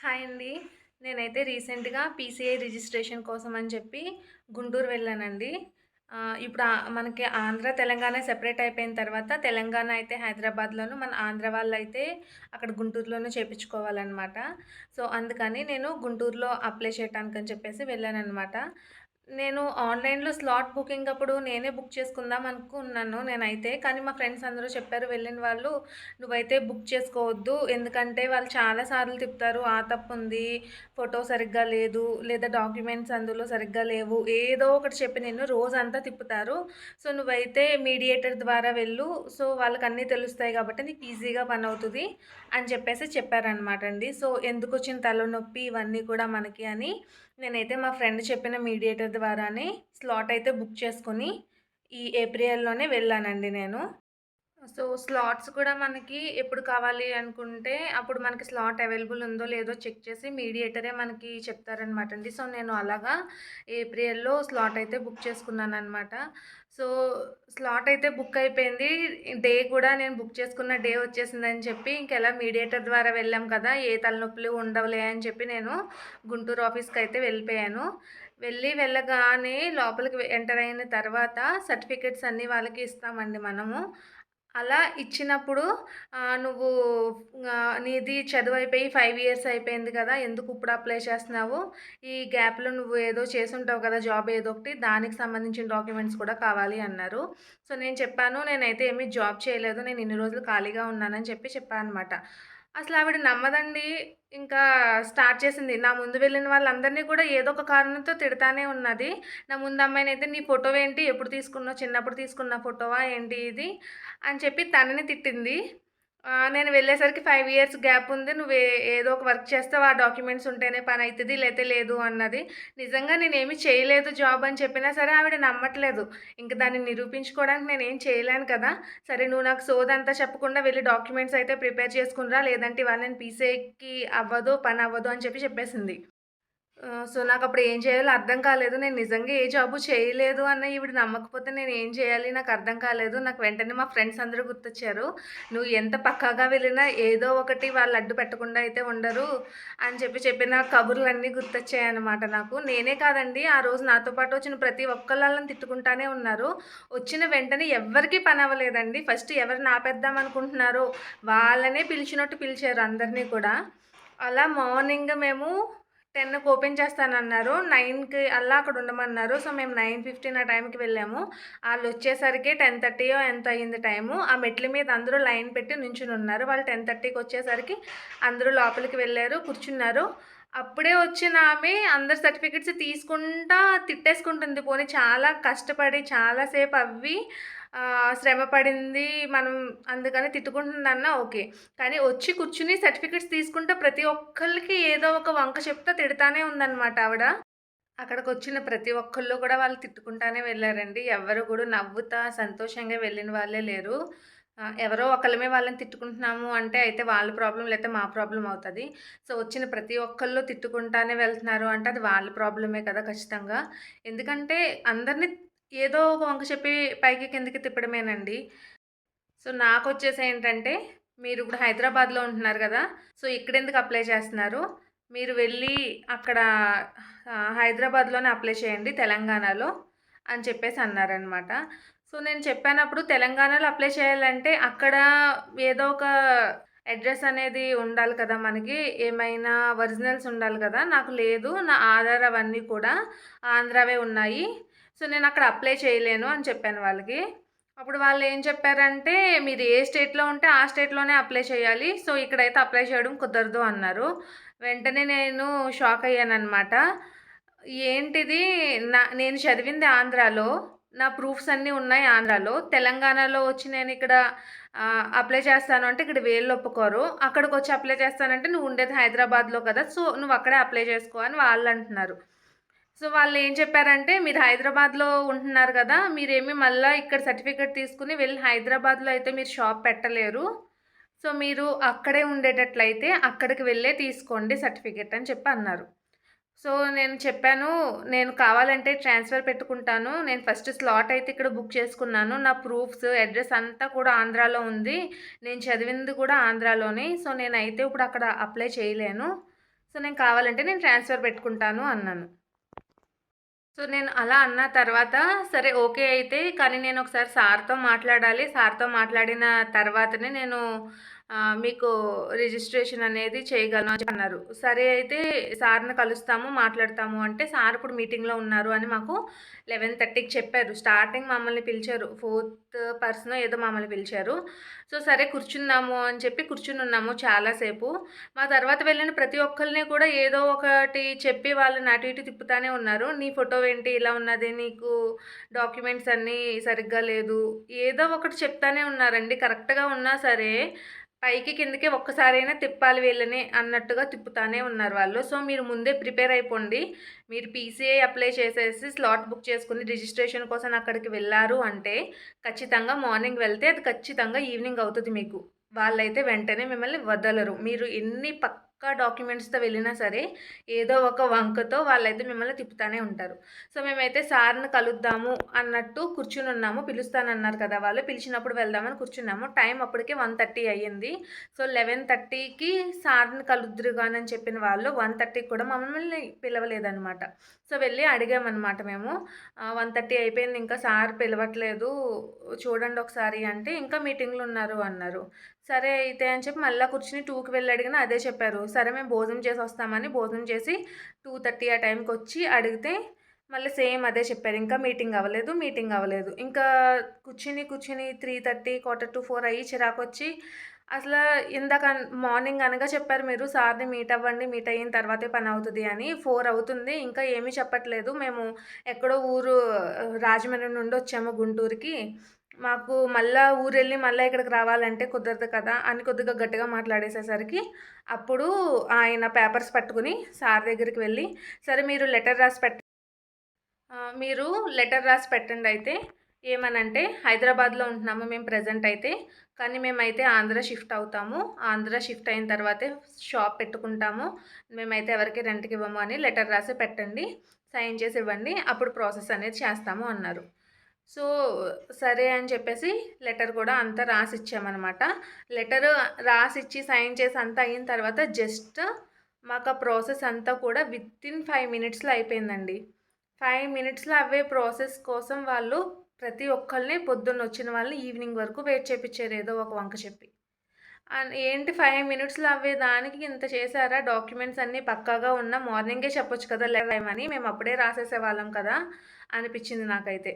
Hi అండి. నేనైతే రీసెంట్‌గా పీసీఐ రిజిస్ట్రేషన్ కోసం అని చెప్పి గుంటూరు వెళ్ళానండి. ఇప్పుడు మనకి ఆంధ్ర, తెలంగాణ సెపరేట్ అయిపోయిన తర్వాత తెలంగాణ అయితే హైదరాబాద్‌లోను, మన ఆంధ్ర వాళ్ళైతే అక్కడ గుంటూరులోను చేపించుకోవాలనమాట. సో, అందుకని నేను గుంటూరులో అప్లై చేయటానికని చెప్పేసి వెళ్ళాననమాట. నేను ఆన్‌లైన్‌లో స్లాట్ బుకింగ్ అప్పుడు నేనే బుక్ చేసుకుందాం అనుకున్నాను నేనైతే. కానీ మా ఫ్రెండ్స్ అందరూ చెప్పారు వెళ్ళిన వాళ్ళు, "నువ్వైతే బుక్ చేసుకోవద్దు. ఎందుకంటే వాళ్ళు చాలా సార్లు తిప్పుతారు. ఆ తప్పుంది, ఫోటో సరిగ్గా లేదు, లేదా డాక్యుమెంట్స్ అందులో సరిగ్గా లేవు. ఏదో ఒకటి చెప్పి నిన్ను రోజంతా తిప్పుతారు. సో, నువ్వైతే మీడియేటర్ ద్వారా వెళ్ళు. సో, వాళ్ళకన్నీ తెలుస్తాయి కాబట్టి నీకు ఈజీగా పనవుతది" అని చెప్పేసి చెప్పారనమాట అండి. సో, ఎందుకొచ్చిన తలనొప్పి ఇవన్నీ కూడా మనకి అని నేనైతే మా ఫ్రెండ్ చెప్పిన మీడియేటర్ ద్వారానే స్లాట్ అయితే బుక్ చేసుకొని, ఈ ఏప్రిల్‌లోనే వెళ్ళానండి నేను. సో, స్లాట్స్ కూడా మనకి ఎప్పుడు కావాలి అనుకుంటే, అప్పుడు మనకి స్లాట్ అవైలబుల్ ఉందో లేదో చెక్ చేసి మీడియేటరే మనకి చెప్తారనమాట అండి. సో, నేను అలాగా ఏప్రిల్‌లో స్లాట్ అయితే బుక్ చేసుకున్నాననమాట. సో, స్లాట్ అయితే బుక్ అయిపోయింది. డే కూడా నేను బుక్ చేసుకున్న డే వచ్చేసిందని చెప్పి, ఇంకెలా మీడియేటర్ ద్వారా వెళ్ళాం కదా! ఏ తలనొప్పులు ఉండవులే అని చెప్పి నేను గుంటూరు ఆఫీస్‌కైతే వెళ్ళిపోయాను. వెళ్ళగానే లోపలికి ఎంటర్ అయిన తర్వాత సర్టిఫికేట్స్ అన్నీ వాళ్ళకి ఇస్తామండి మనము. అలా ఇచ్చినప్పుడు "నువ్వు నీది చదువయిపోయి 5 ఇయర్స్ అయిపోయింది కదా! ఎందుకు ఇప్పుడు అప్లై చేస్తున్నావు? ఈ గ్యాప్‌లో నువ్వు ఏదో చేసుంటావు కదా! జాబ్ ఏదో ఒకటి. దానికి సంబంధించిన డాక్యుమెంట్స్ కూడా కావాలి" అన్నారు. సో, నేను చెప్పాను, "నేనైతే ఏమి జాబ్ చేయలేదు. నేను ఇన్ని రోజులు ఖాళీగా ఉన్నానని" చెప్పా అనమాట. అసలావిడ నమ్మదండి. ఇంకా స్టార్ట్ చేసింది. నా ముందు వెళ్ళిన వాళ్ళందరిని కూడా ఏదో ఒక కారణంతో తిడతానే ఉన్నది. నా ముందు అమ్మాయినైతే "నీ ఫోటో ఏంటి? ఎప్పుడు తీసుకున్నావు? చిన్నప్పుడు తీసుకున్న ఫోటోవా ఏంటి ఇది?" అని చెప్పి తనని తిట్టింది. నేను వెళ్ళేసరికి 5 ఇయర్స్ గ్యాప్ ఉంది. ఏదో ఒక వర్క్ చేస్తావు. ఆ డాక్యుమెంట్స్ ఉంటేనే పనయితది. లేతే లేదు అన్నది. నిజంగా నేనేమి చేయలేదు జాబ్ అని చెప్పినా సరే ఆవిడ నమ్మట్లేదు. ఇంక దాన్ని నిరూపించుకోవడానికి నేనేం చేయలేను కదా! సరే నువ్వు నాకు సోదంతా చెప్పకుండా వెళ్లి డాక్యుమెంట్స్ అయితే ప్రిపేర్ చేసుకొని రా. లేదంటే ఇవాళ నేను పీసీఐకి అవ్వదు, పనవ్వదు అని చెప్పేసింది. సో, నాకప్పుడు ఏం చేయాలో అర్థం కాలేదు. నేను నిజంగా ఏ జాబు చేయలేదు అన్న ఈవిడ నమ్మకపోతే నేనేం చేయాలి నాకర్థం కాలేదు. నాకు వెంటనే మా ఫ్రెండ్స్ అందరూ గుర్తొచ్చారు. "నువ్వు ఎంత పక్కాగా వెళ్ళినా ఏదో ఒకటి వాళ్ళు అడ్డు పెట్టకుండా అయితే ఉండరు" అని చెప్పిన కబుర్లన్నీ గుర్తొచ్చాయన్నమాట నాకు. నేనే కాదండి, ఆ రోజు నాతో పాటు వచ్చిన ప్రతి ఒక్కళ్ళు ఆళ్ళని తిట్టుకుంటానే ఉన్నారు. వచ్చిన వెంటనే ఎవ్వరికీ పనవ్వలేదండి. ఫస్ట్ ఎవరిని ఆపేద్దాం అనుకుంటున్నారో వాళ్ళనే పిలిచినట్టు పిలిచారు అందరిని కూడా. అలా మార్నింగ్ మేము 10కి ఓపెన్ చేస్తానన్నారు. 9కి అల్లా అక్కడ ఉండమన్నారు. సో, మేము 9:15 ఆ టైంకి వెళ్ళాము. ఆళ్ళొచ్చేసరికి 10:30 ఎంతో అయింది టైము. ఆ మెట్ల మీద అందరూ లైన్ పెట్టి నుంచునున్నారు. వాళ్ళు 10:30కి వచ్చేసరికి అందరూ లోపలికి వెళ్లారు, కూర్చున్నారు. అప్పుడే వచ్చిన ఆమె అందరి సర్టిఫికేట్స్ తీసుకుంటా తిట్టేసుకుంటుంది. పోనీ చాలా కష్టపడి చాలా సేపు అవ్వి శ్రమ పడింది. మనం అందుకని తిట్టుకుంటుందన్నా ఓకే. కానీ వచ్చి కూర్చుని సర్టిఫికేట్స్ తీసుకుంటే ప్రతి ఒక్కళ్ళకి ఏదో ఒక వంక చెప్తా తిడతానే ఉందనమాట ఆవిడ. అక్కడికొచ్చిన ప్రతి ఒక్కళ్ళు కూడా వాళ్ళు తిట్టుకుంటానే వెళ్లారండి. ఎవ్వరు కూడా నవ్వుతా, సంతోషంగా వెళ్ళిన వాళ్ళే లేరు. ఎవరో ఒకళ్ళమే వాళ్ళని తిట్టుకుంటున్నాము అంటే అయితే వాళ్ళ ప్రాబ్లమ్ లేతే మా ప్రాబ్లమ్ అవుతది. సో, వచ్చిన ప్రతి ఒక్కళ్ళు తిట్టుకుంటానే వెళ్తున్నారు అంటే అది వాళ్ళ ప్రాబ్లమే కదా ఖచ్చితంగా. ఎందుకంటే అందరిని ఏదో ఒక వంక చెప్పి పైకి కిందకి తిప్పడమేనండి. సో, నాకొచ్చేసేంటంటే, మీరిప్పుడు హైదరాబాద్‌లో ఉంటున్నారు గదా! సో, ఇక్కడెందుకు అప్లై చేస్తున్నారు? మీరు వెళ్ళి అక్కడ హైదరాబాద్‌లోనే అప్లై చేయండి తెలంగాణలో అని అన్నారనమాట. సో, నేను చెప్పానప్పుడు తెలంగాణలో అప్లై చేయాలంటే అక్కడ ఏదో ఒక అడ్రెస్ అనేది ఉండాలి కదా మనకి. ఏమైనా ఒరిజినల్స్ ఉండాలి గదా! నాకు లేదు. నా ఆధార్ అవన్నీ కూడా ఆంధ్రావే ఉన్నాయి. సో, నేనక్కడ అప్లై చేయలేను అని చెప్పాను వాళ్ళకి. అప్పుడు వాళ్ళేం చెప్పారంటే, "మీరు ఏ స్టేట్‌లో ఉంటే ఆ స్టేట్‌లోనే అప్లై చేయాలి. సో, ఇక్కడైతే అప్లై చేయడం కుదరదు" అన్నారు. వెంటనే నేను షాక్ అయ్యాననమాట. ఏంటిది నేను చదివింది ఆంధ్రాలో. నా ప్రూఫ్స్ అన్నీ ఉన్నాయి ఆంధ్రాలో. తెలంగాణలో వచ్చి నేనిక్కడ అప్లై చేస్తాను అంటే ఇక్కడ వీళ్ళు ఒప్పుకోరు. అక్కడికొచ్చి అప్లై చేస్తానంటే నువ్వు ఉండేది హైదరాబాద్‌లో కదా! సో, నువ్వు అక్కడే అప్లై చేసుకో అని వాళ్ళంటున్నారు. సో, వాళ్ళేం చెప్పారంటే, "మీరు హైదరాబాద్‌లో ఉంటున్నారు గదా! మీరేమి మళ్ళా ఇక్కడ సర్టిఫికేట్ తీసుకొని వెళ్లి హైదరాబాద్‌లో అయితే మీరు షాప్ పెట్టలేరు. సో, మీరు అక్కడే ఉండేటట్లయితే అక్కడికి వెళ్ళే తీసుకోండి సర్టిఫికేట్" అని అన్నారు. సో, నేను చెప్పాను, "నేను కావాలంటే ట్రాన్స్‌ఫర్ పెట్టుకుంటాను. నేను ఫస్ట్ స్లాట్ అయితే ఇక్కడ బుక్ చేసుకున్నాను. నా ప్రూఫ్స్, అడ్రెస్ అంతా కూడా ఆంధ్రాలో ఉంది. నేను చదివింది కూడా ఆంధ్రాలోనే. సో, నేనైతే ఇప్పుడు అక్కడ అప్లై చేయలేను. సో, నేను కావాలంటే నేను ట్రాన్స్‌ఫర్ పెట్టుకుంటాను అన్నాను. సో, నేను అలా అన్న తర్వాత సరే ఓకే అయితే, కానీ నేనొకసారి సార్‌తో మాట్లాడాలి. సార్‌తో మాట్లాడిన తర్వాతనే నేను మీకు రిజిస్ట్రేషన్ అనేది చేయగలను అని అన్నారు. సరే అయితే సార్‌ని కలుస్తాము, మాట్లాడతాము అంటే, సార్ ఇప్పుడు మీటింగ్‌లో ఉన్నారు అని మాకు 11:30కి చెప్పారు. స్టార్టింగ్ మమ్మల్ని పిలిచారు. ఫోర్త్ పర్సనో ఏదో మమ్మల్ని పిలిచారు. సో, సరే కూర్చుందాము అని చెప్పి కూర్చునున్నాము చాలా సేపు. మా తర్వాత వెళ్ళిన ప్రతి ఒక్కళ్ళని కూడా ఏదో ఒకటి చెప్పి వాళ్ళని అటు ఇటు తిప్పుతానే ఉన్నారు. "నీ ఫోటో ఏంటి ఇలా ఉన్నది? నీకు డాక్యుమెంట్స్ అన్నీ సరిగ్గా లేదు." ఏదో ఒకటి చెప్తానే ఉన్నారండి. కరెక్ట్‌గా ఉన్నా సరే, పైకి కిందకి ఒక్కసారైనా తిప్పాలి వీళ్ళని అన్నట్టుగా తిప్పుతానే ఉన్నారు వాళ్ళు. సో, మీరు ముందే ప్రిపేర్ అయిపోండి. మీరు పీసీఐ అప్లై చేసేసి స్లాట్ బుక్ చేసుకొని రిజిస్ట్రేషన్ కోసం అక్కడికి వెళ్లారు అంటే, ఖచ్చితంగా మార్నింగ్ వెళ్తే అది ఖచ్చితంగా ఈవినింగ్ అవుతది మీకు. వాళ్ళైతే వెంటనే మిమ్మల్ని వదలరు. మీరు ఎన్ని పక్కా డాక్యుమెంట్స్‌తో వెళ్ళినా సరే, ఏదో ఒక వంకతో వాళ్ళైతే మిమ్మల్ని తిప్పుతానే ఉంటారు. సో, మేమైతే సార్‌ని కలుద్దాము అన్నట్టు కూర్చునున్నాము. పిలుస్తానన్నారు కదా వాళ్ళు. పిలిచినప్పుడు వెళ్దామని కూర్చున్నాము. టైం అప్పటికే 1:30 అయ్యింది. సో, 11:30కి సార్‌ని కలుద్దురు గాని అని చెప్పిన వాళ్ళు 1:30కి కూడా మమ్మల్ని పిలవలేదనమాట. సో, వెళ్ళి అడిగామనమాట మేము. 1:30 అయిపోయింది ఇంకా సార్ పిలవట్లేదు. చూడండి ఒకసారి అంటే, ఇంకా మీటింగ్‌లో ఉన్నారు అన్నారు. సరే అయితే అని చెప్పి మళ్ళా కూర్చొని 2కి వెళ్ళి అడిగినా అదే చెప్పారు. సరే మేము భోజనం చేసి వస్తామని భోజనం చేసి 2:30 ఆ టైంకొచ్చి అడిగితే మళ్ళీ సేమ్ అదే చెప్పారు. ఇంకా మీటింగ్ అవ్వలేదు, మీటింగ్ అవ్వలేదు. ఇంకా కూర్చొని 3:30, 4:45 అయ్యి చిరాకొచ్చి అసల ఇందాక మార్నింగ్ అనగా చెప్పారు మీరు సార్‌ని మీట్ అవ్వండి. మీట్ అయిన తర్వాతే పనవుతది అని. 4 అవుతుంది. ఇంకా ఏమీ చెప్పట్లేదు. మేము ఎక్కడో ఊరు రాజమండ్రి నుండి వచ్చాము గుంటూరుకి. మాకు మళ్ళా ఊరెళ్ళి మళ్ళా ఇక్కడికి రావాలంటే కుదరదు కదా! అని కొద్దిగా గట్టిగా మాట్లాడేసేసరికి అప్పుడు ఆయన పేపర్స్ పట్టుకొని సార్ దగ్గరికి వెళ్ళి, సరే మీరు లెటర్ రాసి మీరు లెటర్ రాసి పెట్టండయితే. ఏమనంటే, హైదరాబాద్‌లో ఉంటున్నాము మేము ప్రెజెంట్ అయితే. కానీ మేమైతే ఆంధ్ర షిఫ్ట్ అవుతాము. ఆంధ్ర షిఫ్ట్ అయిన తర్వాతే షాప్ పెట్టుకుంటాము. మేమైతే ఎవరికీ రెంట్‌కి ఇవ్వము అని లెటర్ రాసి పెట్టండి. సైన్ చేసి ఇవ్వండి. అప్పుడు ప్రాసెస్ అనేది చేస్తాము అన్నారు. సో, సరే అని చెప్పేసి లెటర్ కూడా అంతా రాసిచ్చామనమాట. లెటరు రాసిచ్చి, సైన్ చేసి అంతా అయిన తర్వాత జస్ట్ మాకా ప్రాసెస్ అంతా కూడా వితిన్ 5 మినిట్స్‌లో అయిపోయిందండి. 5 మినిట్స్‌లో అవ్వే ప్రాసెస్ కోసం వాళ్ళు ప్రతి ఒక్కళ్ళని పొద్దున్నొచ్చిన వాళ్ళని ఈవినింగ్ వరకు వెయిట్ చేపిచ్చారు ఏదో ఒక వంక చెప్పి. ఏంటి 5 మినిట్స్‌లో అవ్వేదానికి ఇంత చేసారా? డాక్యుమెంట్స్ అన్నీ పక్కాగా ఉన్నా మార్నింగే చెప్పొచ్చు కదా! లెటర్ రాయమని. మేము అప్పుడే రాసేసేవాళ్ళం కదా! అనిపిచ్చింది నాకైతే.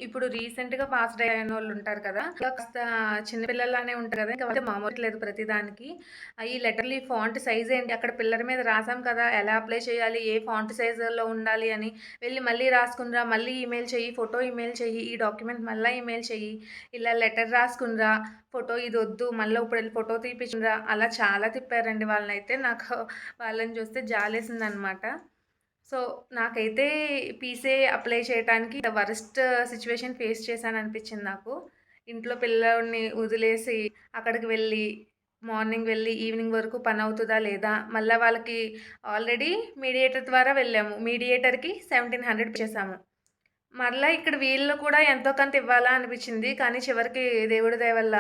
ఇప్పుడు రీసెంట్‌గా పాస్డ్ అయినోళ్ళుంటారు కదా! ఇంకా కాస్త చిన్న పిల్లల్లానే ఉంటారు కదా! ఇంకా వాళ్ళకి మామూలుగా లేదు ప్రతిదానికి. ఈ లెటర్‌లు ఈ ఫాంట్ సైజ్ ఏంటి? అక్కడ పిల్లర్ మీద రాసాం కదా! ఎలా అప్లై చేయాలి? ఏ ఫాంట్ సైజులో ఉండాలి అని. వెళ్లి మళ్ళీ రాసుకునిరా, మళ్ళీ ఈమెయిల్ చెయ్యి, ఫోటో ఈమెయిల్ చెయ్యి, ఈ డాక్యుమెంట్ మళ్ళా ఈమెయిల్ చెయ్యి, ఇలా లెటర్ రాసుకునిరా, ఫోటో ఇదొద్దు, మళ్ళా ఇప్పుడెళ్ళి ఫోటో తీపిచ్చుకునిరా, అలా చాలా తిప్పారండి వాళ్ళనైతే. నాకు వాళ్ళని చూస్తే జాలేసిందనమాట. సో, నాకైతే పీసీఏ అప్లై చేయటానికి ద వరస్ట్ సిట్యుయేషన్ ఫేస్ చేశాననిపిచ్చింది నాకు. ఇంట్లో పిల్లోడిని వదిలేసి అక్కడికి వెళ్ళి, మార్నింగ్ వెళ్ళి ఈవినింగ్ వరకు పనవుతదా లేదా? మళ్ళా వాళ్ళకి ఆల్రెడీ మీడియేటర్ ద్వారా వెళ్ళాము. మీడియేటర్‌కి 1700 పే చేశాము. మరలా ఇక్కడ వీళ్ళు కూడా ఎంతో కొంత ఇవ్వాలా అనిపిచ్చింది. కానీ చివరికి దేవుడి దయ వల్ల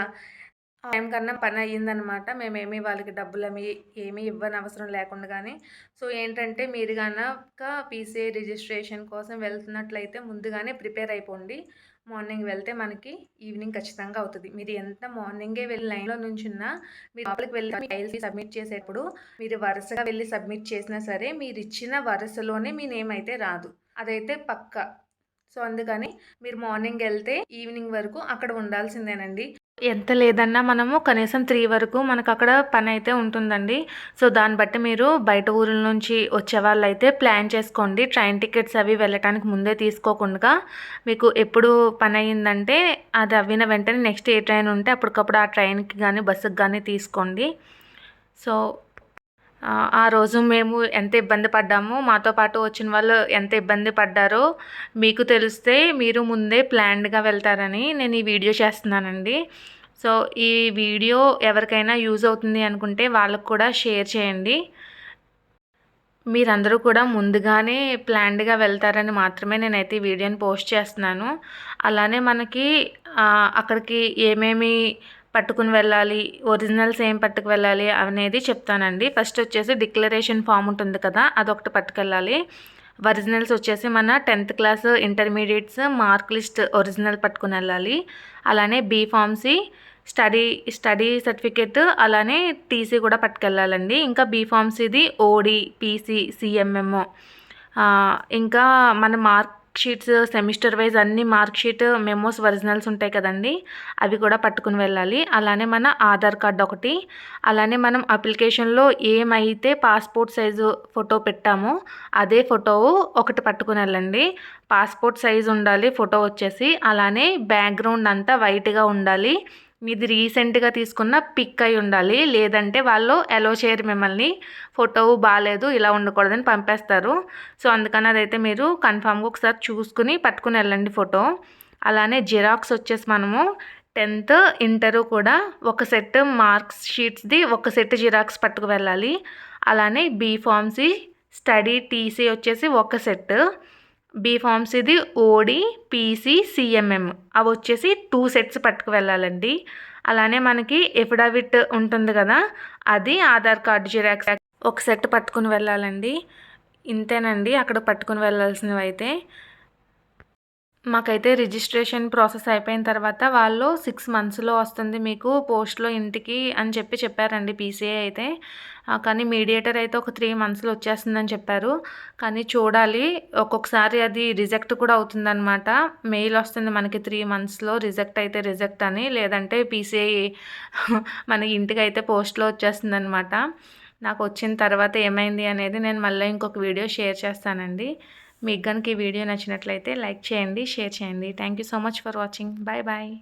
టైం కన్నా పనయ్యిందనమాట. మేమేమి వాళ్ళకి ఏమీ ఇవ్వనవసరం లేకుండగానే. సో, ఏంటంటే మీరు గనక పీసీఐ రిజిస్ట్రేషన్ కోసం వెళ్తున్నట్లయితే ముందుగానే ప్రిపేర్ అయిపోండి. మార్నింగ్ వెళ్తే మనకి ఈవినింగ్ ఖచ్చితంగా అవుతది. మీరు ఎంత మార్నింగే వెళ్లి లైన్‌లో నుంచున్నా మీరు లోపలికి వెళ్లి ఫైల్స్ సబ్మిట్ చేసేటప్పుడు మీరు వరుసగా వెళ్లి సబ్మిట్ చేసినా సరే మీరిచ్చిన వరుసలోనే మీ నేమ్ అయితే రాదు. అదైతే పక్కా. సో, అందుకని మీరు మార్నింగ్ ఎళ్తే ఈవినింగ్ వరకు అక్కడ ఉండాల్సిందేనండి. ఎంత లేదన్నా మనము కనీసం 3 వరకు మనకక్కడ పనైతే ఉంటుందండి. సో, దాన్ని బట్టి మీరు బయట ఊరుల నుంచి వచ్చేవాళ్ళైతే ప్లాన్ చేసుకోండి. ట్రైన్ టికెట్స్ అవి వెళ్ళటానికి ముందే తీసుకోకుండా మీకు ఎప్పుడు పనయిందంటే అది అవ్విన వెంటనే నెక్స్ట్ ఏ ట్రైన్ ఉంటే అప్పటికప్పుడు ఆ ట్రైన్‌కి గానీ, బస్సుకి గానీ తీసుకోండి. సో, ఆ రోజు మేము ఎంత ఇబ్బంది పడ్డామో, మాతో పాటు వచ్చిన వాళ్ళు ఎంత ఇబ్బంది పడ్డారో మీకు తెలిస్తే మీరు ముందే ప్లాన్డ్‌గా వెళ్తారని నేను ఈ వీడియో చేస్తున్నానండి. సో, ఈ వీడియో ఎవరికైనా యూజ్ అవుతుంది అనుకుంటే వాళ్ళకి కూడా షేర్ చేయండి. మీరందరూ కూడా ముందుగానే ప్లాన్డ్‌గా వెళ్తారని మాత్రమే నేనైతే ఈ వీడియోని పోస్ట్ చేస్తున్నాను. అలానే మనకి అక్కడికి ఏమేమి పట్టుకుని వెళ్ళాలి, ఒరిజినల్స్ ఏం పట్టుకు వెళ్ళాలి అనేది చెప్తానండి. ఫస్ట్ వచ్చేసి డిక్లరేషన్ ఫామ్ ఉంటుంది కదా, అదొకటి పట్టుకెళ్ళాలి. ఒరిజినల్స్ వచ్చేసి మన 10th class intermediates mark list original పట్టుకుని వెళ్ళాలి. అలానే బీఫార్మసీ స్టడీ సర్టిఫికేట్, అలానే టీసీ కూడా పట్టుకెళ్ళాలండి. ఇంకా బీఫార్మసీది ఓడి, పీసీ, సిఎంఎం, ఇంకా మన మార్క్ షీట్స్ సెమిస్టర్ వైజ్ అన్ని మార్క్ షీట్ మెమోస్ ఒరిజినల్స్ ఉంటాయి కదండి, అవి కూడా పట్టుకుని వెళ్ళాలి. అలానే మన ఆధార్ కార్డ్ ఒకటి, అలానే మనం అప్లికేషన్లో ఏమైతే పాస్పోర్ట్ సైజు ఫోటో పెట్టామో అదే ఫోటో ఒకటి పట్టుకుని వెళ్ళండి. పాస్పోర్ట్ సైజు ఉండాలి ఫోటో వచ్చేసి. అలానే బ్యాక్గ్రౌండ్ అంతా వైట్గా ఉండాలి. మీది రీసెంట్గా తీసుకున్న పిక్ అయి ఉండాలి, లేదంటే వాళ్ళు అలో చేయరు మిమ్మల్ని. ఫోటో బాగాలేదు, ఇలా ఉండకూడదని పంపేస్తారు. సో అందుకని అదైతే మీరు కన్ఫామ్గా ఒకసారి చూసుకుని పట్టుకుని వెళ్ళండి ఫోటో. అలానే జిరాక్స్ వచ్చేసి మనము 10th ఇంటర్ కూడా ఒక సెట్ మార్క్స్ షీట్స్ది ఒక సెట్ జిరాక్స్ పట్టుకు వెళ్ళాలి. అలానే బీఫార్మసీ స్టడీ టీసీ వచ్చేసి ఒక సెట్, బీఫార్మసీది ఓడి, పీసీ, సిఎంఎం అవి వచ్చేసి 2 సెట్స్ పట్టుకు వెళ్ళాలండి. అలానే మనకి ఎఫిడవిట్ ఉంటుంది కదా, అది ఆధార్ కార్డు జిరాక్స్ ఒక సెట్ పట్టుకుని వెళ్ళాలండి. ఇంతేనండి అక్కడ పట్టుకుని వెళ్ళాల్సినవి అయితే. మాకైతే రిజిస్ట్రేషన్ ప్రాసెస్ అయిపోయిన తర్వాత వాళ్ళు 6 మంత్స్లో వస్తుంది మీకు పోస్ట్లో ఇంటికి అని చెప్పారండి పీసీఏ అయితే. కానీ మీడియేటర్ అయితే ఒక 3 మంత్స్లో వచ్చేస్తుందని చెప్పారు. కానీ చూడాలి, ఒక్కొక్కసారి అది రిజెక్ట్ కూడా అవుతుందన్నమాట. మెయిల్ వస్తుంది మనకి 3 మంత్స్లో రిజెక్ట్ అయితే రిజెక్ట్ అని, లేదంటే పీసీఐ మన ఇంటికి అయితే పోస్ట్లో వచ్చేస్తుందన్నమాట. నాకు వచ్చిన తర్వాత ఏమైంది అనేది నేను మళ్ళీ ఇంకొక వీడియో షేర్ చేస్తానండి. మీకు కనుక ఈ వీడియో నచ్చినట్లయితే లైక్ చేయండి, షేర్ చేయండి. Thank you so much for watching. Bye bye.